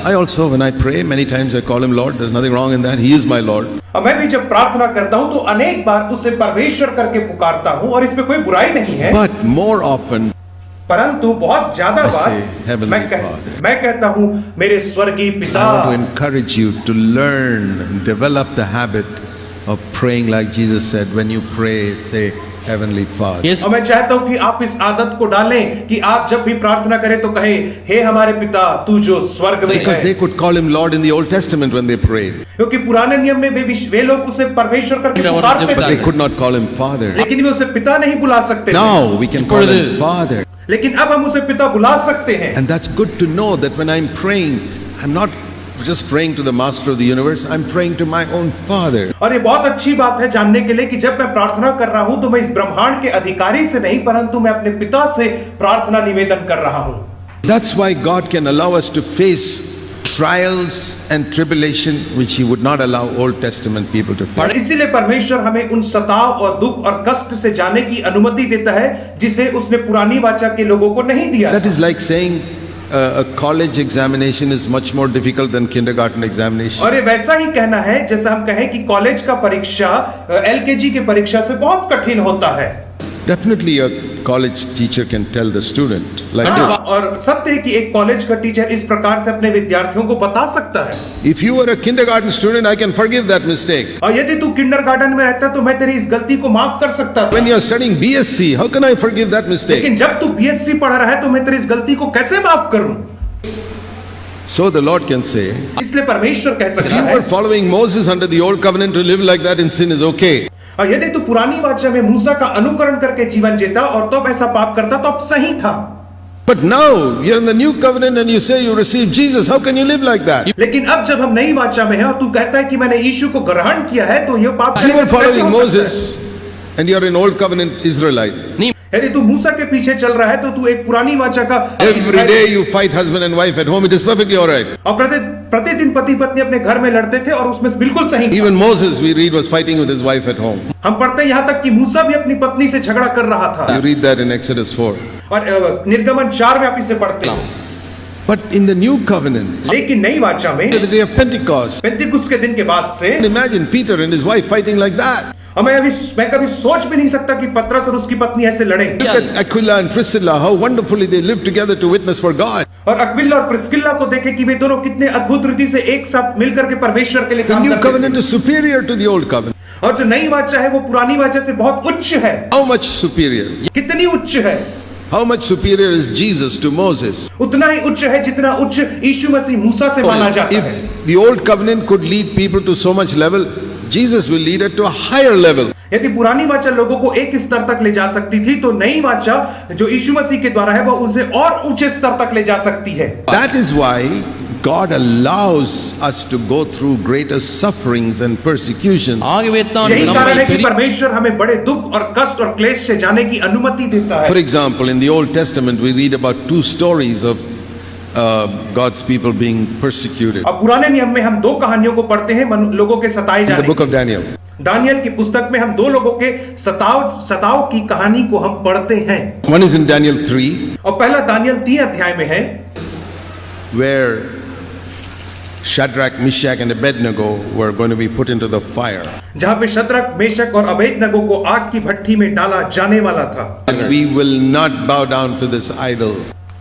I also, when I pray, many times I call him Lord. There's nothing wrong in that. He is my Lord. और मैं भी जब प्रार्थना करता हूं तो अनेक बार उसे परमेश्वर करके पुकारता हूं और इसमें कोई बुराई नहीं है। But more often, परंतु बहुत ज्यादा I bar say, Heavenly Father. मैं कहता हूं मेरे स्वर्गीय पिता। I want to encourage you to learn and develop the habit of praying like Jesus said. When you pray, say, Heavenly Father. Yes. और मैं चाहता हूं कि आप इस आदत को डालें कि आप जब भी प्रार्थना करें तो कहें, हे हमारे पिता तू जो स्वर्ग में Because है। they could call him Lord in the Old Testament when they prayed. क्योंकि पुराने नियम में वे लोग उसे परमेश्वर करके पुकारते But they थे, could not call him Father. लेकिन वे उसे पिता नहीं बुला सकते थे। Now we can call him Father. लेकिन अब हम उसे पिता बुला सकते हैं। And that's good to know that when I'm praying, I'm not just praying to the Master of the universe, I'm praying to my own Father. और ये बहुत अच्छी बात है जानने के लिए कि जब मैं प्रार्थना कर रहा हूं तो मैं इस ब्रह्मांड के अधिकारी से नहीं परंतु मैं अपने पिता से प्रार्थना निवेदन कर रहा हूं। That's why God can allow us to face trials and tribulation which he would not allow Old Testament people to face. और इसीलिए परमेश्वर हमें उन सताव और दुख और कष्ट से जाने की अनुमति देता है जिसे उसने पुरानी वाचा के लोगों को नहीं दिया। That is like saying a college examination is much more difficult than kindergarten examination. और ये वैसा ही कहना है जैसा हम कहें कि कॉलेज का परीक्षा एलकेजी की परीक्षा से बहुत कठिन होता है। Definitely a college teacher can tell the student like this. और सत्य है कि एक कॉलेज का टीचर इस प्रकार से अपने विद्यार्थियों को बता सकता है। If you were a kindergarten student, I can forgive that mistake. और यदि तू किंडरगार्टन में रहता तो मैं तेरी इस गलती को माफ कर सकता था। When you are studying BSc, how can I forgive that mistake? लेकिन जब तू बीएससी पढ़ रहा है तो मैं तेरी इस गलती को कैसे माफ करूं? So the Lord can say, इसलिए परमेश्वर कह if सकता you है, were following Moses under the old covenant to live like that in sin is okay. और यदि तू पुरानी वाचा में मूसा का अनुकरण करके जीवन जीता और तब ऐसा पाप करता तो अब सही था। But now you're in the new covenant and you say you receive Jesus. How can you live like that? लेकिन अब जब हम नई वाचा में हैं और तू कहता है कि मैंने यीशु को ग्रहण किया है तो ये पाप If you were कैसे following हो सकता है? Moses and you're an old covenant Israelite, यदि तू मूसा के पीछे चल रहा है तो तू एक पुरानी वाचा का every day you fight husband and wife at home, it is perfectly all right. और प्रतिदिन पति पत्नी अपने घर में लड़ते थे और उसमें बिल्कुल सही था। Even Moses, we read, was fighting with his wife at home. हम पढ़ते हैं यहाँ तक कि मूसा भी अपनी पत्नी से झगड़ा कर रहा था। You read that in Exodus 4. और निर्गमन 4 में आप इसे पढ़ते हैं। But in the new covenant, लेकिन नई वाचा में the day of Pentecost, पेंतिकुस्त के दिन के बाद से imagine Peter and his wife fighting like that. और मैं कभी सोच भी नहीं सकता कि पतरस और उसकी पत्नी ऐसे लड़े। Look at Aquila and Priscilla, how wonderfully they lived together to witness for God. और अक्विला और प्रिस्किल्ला को देखे कि वे दोनों कितने अद्भुत रीति से एक साथ मिलकर के परमेश्वर के लिए The काम new करते covenant थे। is superior to the old covenant. और जो नई वाचा है वो पुरानी वाचा से बहुत उच्च है। How much superior? कितनी उच्च है? How much superior is Jesus to Moses? उतना ही उच्च है जितना उच्च यीशु मसीह मूसा से माना जाता है। If the old covenant could lead people to so much level, Jesus will lead it to a higher level. यदि पुरानी वाचा लोगों को एक स्तर तक ले जा सकती थी तो नई वाचा जो यीशु मसीह के द्वारा है वो उनसे और ऊंचे स्तर तक ले जा सकती है। That is why God allows us to go through greater sufferings and persecutions. यही कारण है कि परमेश्वर हमें बड़े दुख और कष्ट और क्लेश से जाने की अनुमति देता है। For example, in the Old Testament, we read about 2 stories of God's people being persecuted. अब पुराने नियम में हम 2 कहानियों को पढ़ते हैं लोगों के सताए In the जाने book of Daniel. दानियल की पुस्तक में हम 2 लोगों के सताव की कहानी को हम पढ़ते हैं। One is in Daniel 3, और पहला दानियल 3 अध्याय में है where Shadrach, Meshach and Abednego were going to be put into the fire. जहां पे शद्रक, मेशक और अबेदनगो को आग की भट्ठी में डाला जाने वाला था। We will not bow down to this idol.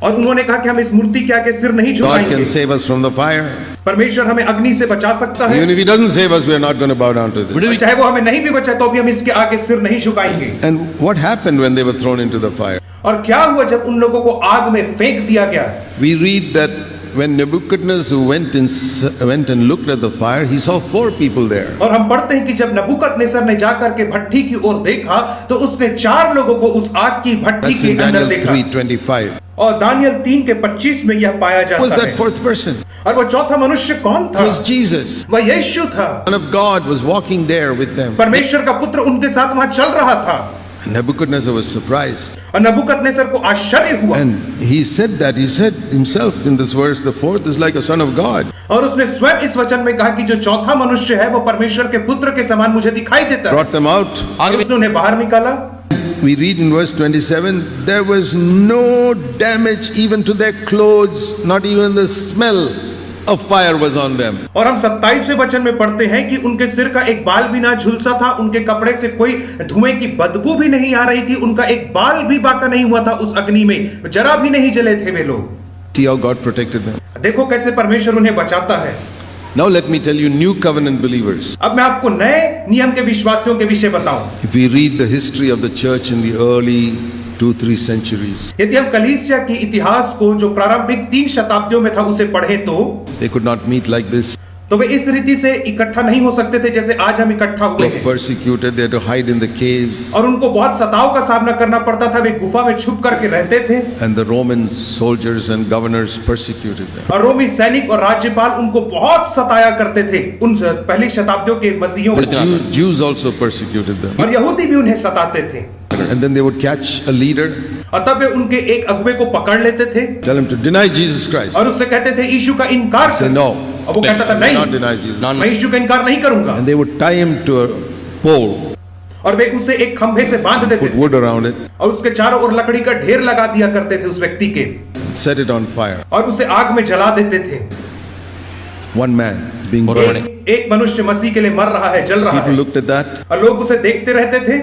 और उन्होंने कहा कि हम इस मूर्ति के आगे सिर नहीं God झुकाएंगे। can save us from the fire. परमेश्वर हमें अग्नि से बचा सकता है। Even if he doesn't save us, we are not going to bow down to this. चाहे वो हमें नहीं भी बचा तो भी हम इसके आगे सिर नहीं झुकाएंगे। And what happened when they were thrown into the fire? और क्या हुआ जब उन लोगों को आग में फेंक दिया गया? We read that when Nebuchadnezzar went and looked at the fire, he saw 4 people there. और हम पढ़ते हैं कि जब नबूकदनेस्सर ने जाकर के भट्ठी की ओर देखा तो उसने 4 लोगों को उस आग की भट्ठी That's के in अंदर Daniel देखा। 3:25. और दानियल 3 के 25 में यह पाया Who was जाता that है। 4th person? और वो चौथा मनुष्य कौन It था? was Jesus. वह यीशु था। Son of God was walking there with them. परमेश्वर का पुत्र उनके साथ वहां चल रहा था। Nebuchadnezzar was surprised. और नबूकदनेस्सर को आश्चर्य हुआ। And he said himself in this verse, the 4th is like a son of God. और उसने स्वयं इस वचन में कहा कि जो चौथा मनुष्य है वो परमेश्वर के पुत्र के समान मुझे दिखाई देता है। Brought them out. और उसने उन्हें बाहर निकाला। We read in verse 27, there was no damage even to their clothes, not even the smell of fire was on them. और हम 27वें वचन में पढ़ते हैं कि उनके सिर का एक बाल भी ना झुलसा था, उनके कपड़े से कोई धुएं की बदबू भी नहीं आ रही थी, उनका एक बाल भी बाका नहीं हुआ था उस अग्नि में, जरा भी नहीं जले थे वे लोग। See how God protected them. देखो कैसे परमेश्वर उन्हें बचाता है। Now let me tell you, new covenant believers. अब मैं आपको नए नियम के विश्वासियों के विषय बताऊं। If we read the history of the church in the early 2-3 centuries, यदि हम कलीसिया की इतिहास को जो प्रारंभिक 3 शताब्दियों में था उसे पढ़ें तो they could not meet like this. वे इस रीति से इकट्ठा नहीं हो सकते थे जैसे आज हम इकट्ठा They हुए were हैं। persecuted, they had to hide in the caves. और उनको बहुत सताव का सामना करना पड़ता था, वे गुफा में छुप करके रहते थे। And the Roman soldiers and governors persecuted them. और रोमी सैनिक और राज्यपाल उनको बहुत सताया करते थे, उन पहली शताब्दियों के मसीहियों The को। Jews also persecuted them. और यहूदी भी उन्हें सताते थे। And then they would catch a leader, और तब वे उनके एक अगुवे को पकड़ लेते थे tell him to deny Jesus Christ. और उससे कहते थे यीशु का इनकार Say कर। no, और वो कहता था not नहीं, deny Jesus. मैं यीशु का इनकार नहीं करूंगा। And they would tie him to a pole, और वे उसे एक खंभे से बांध देते put थे wood around it, और उसके चारों ओर लकड़ी का ढेर लगा दिया करते थे उस व्यक्ति के, set it on fire. और उसे आग में जला देते थे। One man being burned. एक मनुष्य मसीह के लिए मर रहा है, जल रहा People है, looked at that. और लोग उसे देखते रहते थे।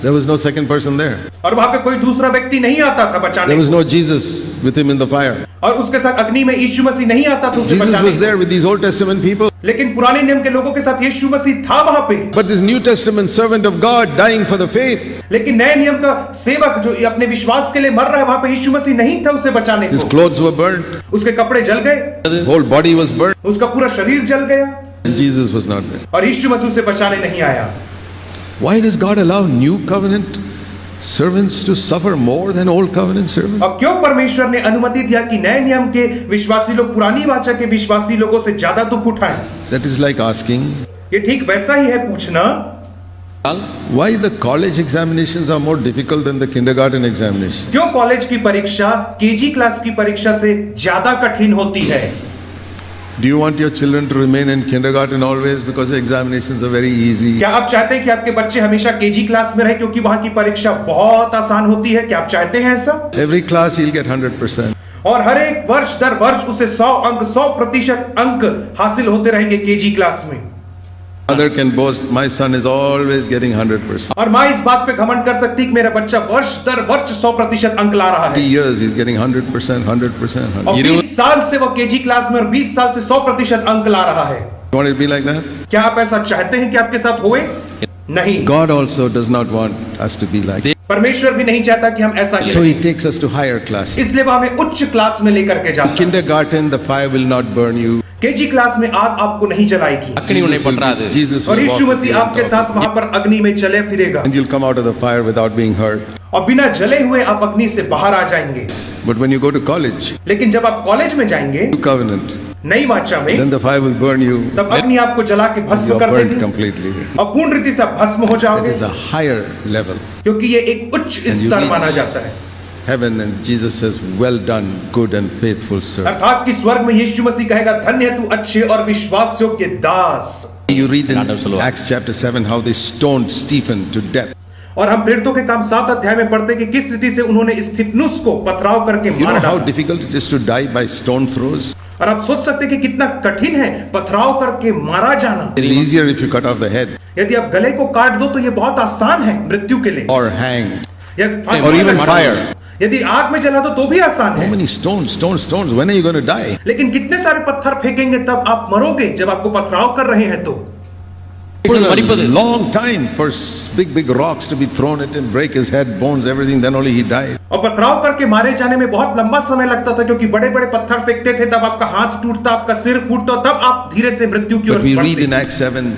There was no second person there. और वहां पे कोई दूसरा व्यक्ति नहीं आता था बचाने There was को। no Jesus with him in the fire. और उसके साथ अग्नि में यीशु मसीह नहीं आता था उसे Jesus बचाने was there को। with these Old Testament people. लेकिन पुराने नियम के लोगों के साथ यीशु मसीह था वहां पे। But this New Testament servant of God dying for the faith, लेकिन नए नियम का सेवक जो अपने विश्वास के लिए मर रहा है, वहां पे यीशु मसीह नहीं था उसे बचाने his को। clothes were burnt, उसके कपड़े जल गए, his whole body was burnt, उसका पूरा शरीर जल गया, and Jesus was not there. और यीशु मसीह उसे बचाने नहीं आया। Why does God allow New Covenant servants to suffer more than Old Covenant servants? अब क्यों परमेश्वर ने अनुमति दिया कि नए नियम के विश्वासी लोग पुरानी वाचा के विश्वासी लोगों से ज्यादा दुख उठाएं? That is like asking, ये ठीक वैसा ही है पूछना why the college examinations are more difficult than the kindergarten examination? क्यों कॉलेज की परीक्षा केजी क्लास की परीक्षा से ज्यादा कठिन होती है। Do you want your children to remain in kindergarten always because the examinations are very easy? क्या आप चाहते हैं कि आपके बच्चे हमेशा केजी क्लास में रहे क्योंकि वहां की परीक्षा बहुत आसान होती है? क्या आप चाहते हैं ऐसा? Every class he'll get 100%. और हर एक वर्ष दर वर्ष उसे 100% अंक हासिल होते रहेंगे केजी क्लास में। Mother can boast, my son is always getting 100%. और माँ इस बात पे घमंड कर सकती है कि मेरा बच्चा वर्ष दर वर्ष 100% अंक ला रहा 50 है। years he's getting 100%, 100%, 100%. और 20 साल से वो केजी क्लास में और 20 साल से 100% अंक ला रहा है। You want it to be like that? क्या आप ऐसा चाहते हैं कि आपके साथ होए? नहीं। God also does not want us to be like that. परमेश्वर भी नहीं चाहता कि हम ऐसा ही So रहें। he takes us to higher classes. इसलिए वो हमें उच्च क्लास में लेकर के जाता है। Kindergarten, the fire will not burn you. KG class में आग आपको नहीं जलाएगी Jesus और will Yeshu walk with Masih you on आपके top. साथ वहां पर अग्नि में चले फिरेगा And you'll come out of the fire without being hurt. और बिना जले हुए आप अग्नि से बाहर आ जाएंगे। But when you go to college, लेकिन जब आप कॉलेज में जाएंगे new covenant, नई वाचा में, then the fire will burn you. तब अग्नि आपको जला के You भस्म are कर burned देगी completely. और पूर्ण रीति से आप भस्म हो That जाओगे, is a higher level. क्योंकि ये एक उच्च And you स्तर reach माना जाता है। heaven and Jesus says, well done, good and faithful servant. अर्थात कि स्वर्ग में यीशु मसीह कहेगा, धन्य है तू अच्छे और विश्वास योग्य दास। You read in Acts chapter 7 how they stoned Stephen to death. और हम प्रेरितों के काम 7 अध्याय में पढ़ते हैं कि किस रीति से उन्होंने स्तिफनुस को पथराव करके You मार know how डाला। difficult it is to die by stone throws? और आप सोच सकते हैं कि कितना कठिन है पथराव करके मारा जाना। It's easier if you cut off the head यदि आप गले को काट दो तो ये बहुत आसान है मृत्यु के लिए, or hang या फांसी or even लगा दो। fire. यदि आग में जला दो तो भी आसान How है, many stones? When are you going to die? लेकिन कितने सारे पत्थर फेंकेंगे तब आप मरोगे जब आपको पथराव कर रहे हैं तो। A long time for big rocks to be thrown at him, break his head, bones, everything, then only he died. और पथराव करके मारे जाने में बहुत लंबा समय लगता था क्योंकि बड़े बड़े पत्थर फेंकते थे, तब आपका हाथ टूटता, आपका सिर फूटता, तब आप धीरे से मृत्यु की ओर But we read in बढ़ते। Acts 7,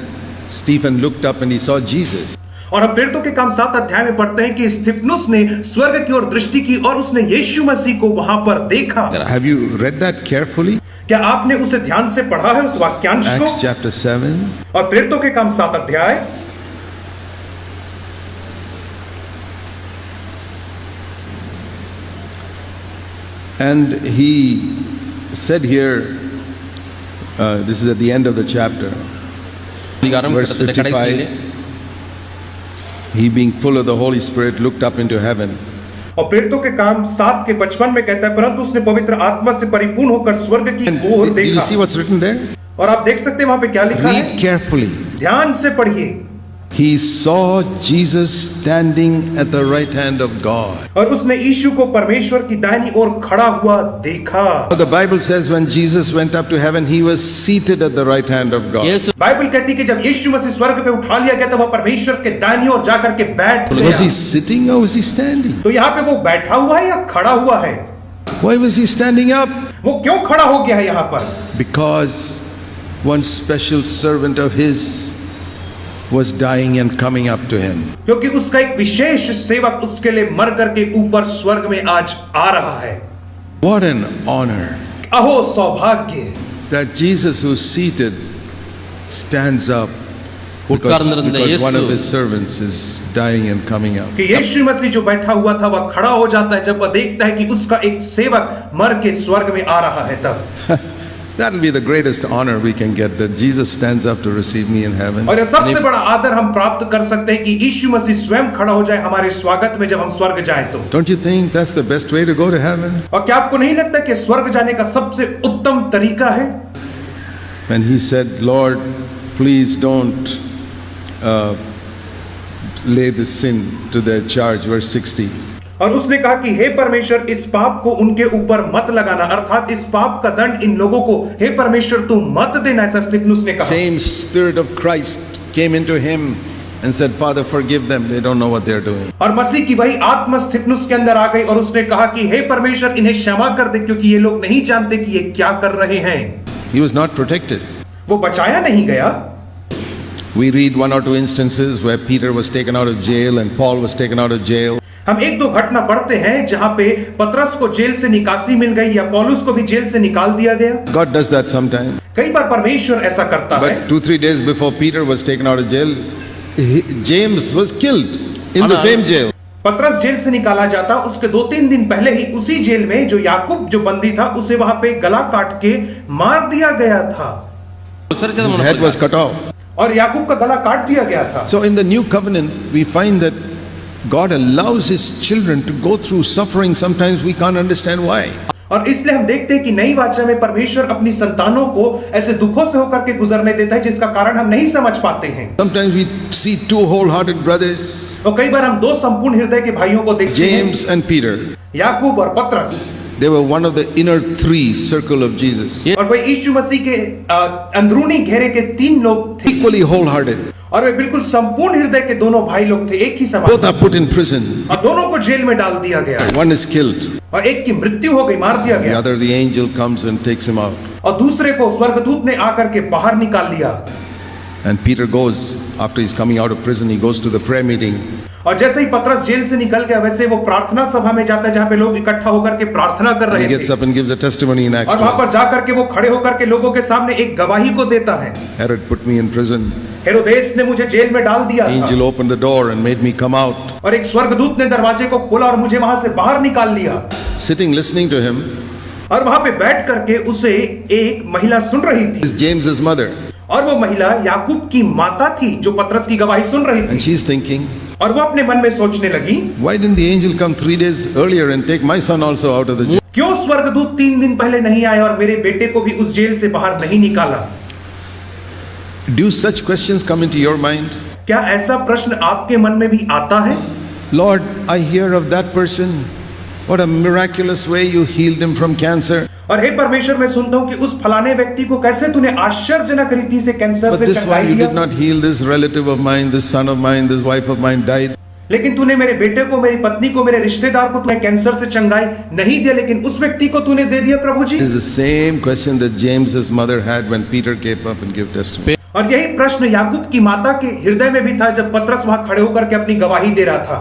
Stephen looked up and he saw Jesus. और हम प्रेरितों के काम 7 अध्याय में पढ़ते हैं कि स्तिफनुस ने स्वर्ग की ओर दृष्टि की और उसने यीशु मसीह को वहां पर देखा। Have you read that carefully? क्या आपने उसे ध्यान से पढ़ा है उस वाक्यांश को? Acts chapter 7. और प्रेरितों के काम 7 अध्याय And he said here, this is at the end of the chapter, verse 55, he being full of the Holy Spirit looked up into heaven. और प्रेरितों के काम 7:55 में कहता है, परंतु उसने पवित्र आत्मा से परिपूर्ण होकर स्वर्ग की And ore did you see देखा। what's written there? और आप देख सकते हैं वहां पे क्या लिखा है, Read carefully. ध्यान से पढ़िए। He saw Jesus standing at the right hand of God. और उसने यीशु को परमेश्वर की दाहिनी ओर खड़ा हुआ देखा। The Bible says when Jesus went up to heaven, he was seated at the right hand of God. Yesu Bible कहती है कि जब यीशु मसीह स्वर्ग पे उठा लिया गया तो वह परमेश्वर के दाहिनी ओर जाकर के बैठ Was he गया। sitting or was he standing? तो यहाँ पे वो बैठा हुआ है या खड़ा हुआ है? Why was he standing up? वो क्यों खड़ा हो गया है यहाँ पर? Because one special servant of his was dying and coming up to him. क्योंकि उसका एक विशेष सेवक उसके लिए मर करके ऊपर स्वर्ग में आज आ रहा है। What an honor अहो सौभाग्य that Jesus who's seated stands up because one of his servants is dying and coming up. कि यीशु मसीह जो बैठा हुआ था वह खड़ा हो जाता है जब वह देखता है कि उसका एक सेवक मर के स्वर्ग में आ रहा है तब। That'll be the greatest honor we can get, that Jesus stands up to receive me in heaven. और यह सबसे बड़ा आदर हम प्राप्त कर सकते हैं कि यीशु मसीह स्वयं खड़ा हो जाए हमारे स्वागत में जब हम स्वर्ग जाएं तो। Don't you think that's the best way to go to heaven? और क्या आपको नहीं लगता कि स्वर्ग जाने का सबसे उत्तम तरीका है? When he said, Lord, please don't lay this sin to their charge, verse 60. और उसने कहा कि हे परमेश्वर इस पाप को उनके ऊपर मत लगाना, अर्थात इस पाप का दंड इन लोगों को हे परमेश्वर तू मत देना, ऐसा स्तिफनुस ने कहा। Same Spirit of Christ came into him and said, Father, forgive them, they don't know what they're doing. और मसीह की वही आत्मा स्तिफनुस के अंदर आ गई और उसने कहा कि हे परमेश्वर इन्हें क्षमा कर दे क्योंकि ये लोग नहीं जानते कि ये क्या कर रहे हैं। He was not protected. वो बचाया नहीं गया। We read one or two instances where Peter was taken out of jail and Paul was taken out of jail. हम एक दो घटना पढ़ते हैं जहां पे पतरस को जेल से निकासी मिल गई या पौलुस को भी जेल से निकाल दिया गया। God does that sometime. कई बार परमेश्वर ऐसा करता है। But 2-3 days before Peter was taken out of jail, James was killed in the same jail. पतरस जेल से निकाला जाता, उसके 2-3 दिन पहले ही उसी जेल में जो याकूब जो बंदी था उसे वहां पे गला काट के मार दिया गया था। His head was cut off. और याकूब का गला काट दिया गया था। So in the new covenant, we find that God allows his children to go through suffering. Sometimes we can't understand why. और इसलिए हम देखते हैं कि नई वाचा में परमेश्वर अपनी संतानों को ऐसे दुखों से होकर के गुजरने देता है जिसका कारण हम नहीं समझ पाते हैं। Sometimes we see two wholehearted brothers, और कई बार हम दो संपूर्ण हृदय के भाइयों को देखते हैं, James and Peter. याकूब और पतरस। They were one of the inner three circle of Jesus. और वह यीशु मसीह के अंदरूनी घेरे के 3 लोग थे, Equally wholehearted. और वे बिल्कुल संपूर्ण हृदय के दोनों भाई लोग थे, एक ही समान। Both are put in prison. और दोनों को जेल में डाल दिया गया। One is killed. और एक की मृत्यु हो गई, मार दिया The गया। other, the angel comes and takes him out. और दूसरे को स्वर्गदूत ने आकर के बाहर निकाल लिया। And Peter goes, after he's coming out of prison, he goes to the prayer meeting. और जैसे ही पतरस जेल से निकल गया वैसे वो प्रार्थना सभा में जाता है जहाँ पे लोग इकट्ठा होकर के प्रार्थना कर And रहे he gets थे। up and gives a testimony in Acts और वहां 12. पर जाकर के वो खड़े होकर के लोगों के सामने एक गवाही को देता है। Herod put me in prison. हेरोदेस ने मुझे जेल में डाल दिया था। Angel opened the door and made me come out. और एक स्वर्गदूत ने दरवाजे को खोला और मुझे वहां से बाहर निकाल लिया। Sitting listening to him और वहां पे बैठ करके उसे एक महिला सुन रही थी, is James's mother. और वो महिला याकूब की माता थी जो पतरस की गवाही सुन रही And थी। she's thinking, और वो अपने मन में सोचने लगी, why didn't the angel come 3 days earlier and take my son also out of the jail? क्यों स्वर्गदूत 3 दिन पहले नहीं आए और मेरे बेटे को भी उस जेल से बाहर नहीं निकाला? Do such questions come into your mind? क्या ऐसा प्रश्न आपके मन में भी आता है? Lord, I hear of that person. What a miraculous way you healed him from cancer. और हे परमेश्वर मैं सुनता हूँ कि उस फलाने व्यक्ति को कैसे तूने आश्चर्यजनक रीति से कैंसर But से this one चंगाई you दिया, did not heal this relative of mine, this son of mine, this wife of mine died. लेकिन तूने मेरे बेटे को, मेरी पत्नी को, मेरे रिश्तेदार को तूने कैंसर से चंगाई नहीं दिया, लेकिन उस व्यक्ति को तूने दे दिया प्रभु जी। It is the same question that James's mother had when Peter came up and gave testimony. और यही प्रश्न याकूब की माता के हृदय में भी था जब पतरस वहां खड़े होकर के अपनी गवाही दे रहा था।